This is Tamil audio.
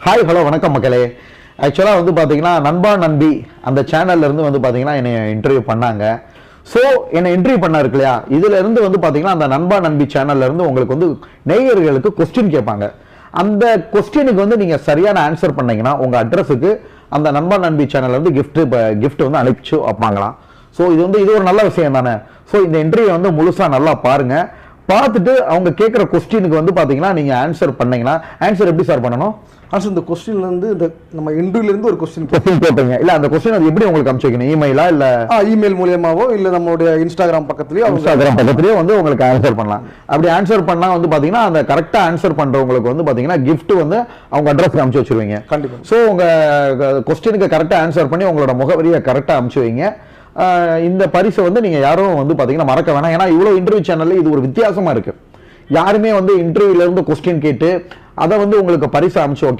ஹாய் ஹலோ வணக்கம் மக்களே. ஆக்சுவலாக வந்து பார்த்தீங்கன்னா நண்பா நண்பி அந்த சேனல்ல இருந்து வந்து பார்த்தீங்கன்னா என்னை இன்டர்வியூ பண்ணாங்க. ஸோ என்னை இன்டர்வியூ பண்ண இருக்கு இல்லையா, இதுல இருந்து வந்து பார்த்தீங்கன்னா அந்த நண்பா நண்பி சேனல்ல இருந்து உங்களுக்கு வந்து நேயர்களுக்கு கொஸ்டின் கேட்பாங்க. அந்த கொஸ்டினுக்கு வந்து நீங்க சரியான ஆன்சர் பண்ணீங்கன்னா உங்க அட்ரஸுக்கு அந்த நண்பா நண்பி சேனல்ல இருந்து கிஃப்ட் வந்து அனுப்பிச்சு வைப்பாங்களாம். ஸோ இது ஒரு நல்ல விஷயம் தானே. ஸோ இந்த இன்டர்வியூ வந்து முழுசா நல்லா பாருங்க. பார்த்துட்டு அவங்க கேட்குற கொஸ்டினுக்கு வந்து பார்த்தீங்கன்னா நீங்கள் ஆன்சர் பண்ணீங்கன்னா, ஆன்சர் எப்படி சார் பண்ணணும்? இந்த கொஸ்டின்ல இருந்து இந்த நம்ம இன்டர்வியூல இருந்து ஒரு கொஸ்டின் கேட்பீங்க இல்ல, அந்த கொஸ்டின் அது எப்படி உங்களுக்கு அனுப்பிச்சு வைக்கணும்? இமெயிலா இல்ல இமெயில் மூலியமாவோ இல்ல நம்மளுடைய இன்ஸ்டாகிராம் பக்கத்துலயோ வந்து உங்களுக்கு ஆன்சர் பண்ணலாம். அப்படி ஆன்சர் பண்ணா வந்து பாத்தீங்கன்னா அந்த கரெக்டா ஆன்சர் பண்றவங்களுக்கு வந்து பாத்தீங்கன்னா கிஃப்ட் வந்து அவங்க அட்ரஸ்க்கு அனுப்பிச்சு வச்சிருவீங்க. கண்டிப்பா. சோ உங்க கொஸ்டினுக்கு கரெக்டா ஆன்சர் பண்ணி உங்களோட முகவரியை கரெக்டா அனுப்பிச்சு வைங்க. இந்த பரிசை வந்து நீங்க யாரும் வந்து பாத்தீங்கன்னா மறக்க வேணாம். ஏன்னா இவ்வளவு இன்டர்வியூ சேனல்ல இது ஒரு வித்தியாசமா இருக்கு. யாருமே வந்து இன்டர்வியூல இருந்து கொஸ்டின் கேட்டு அதை வந்து உங்களுக்கு பரிசு அனுப்பிச்சு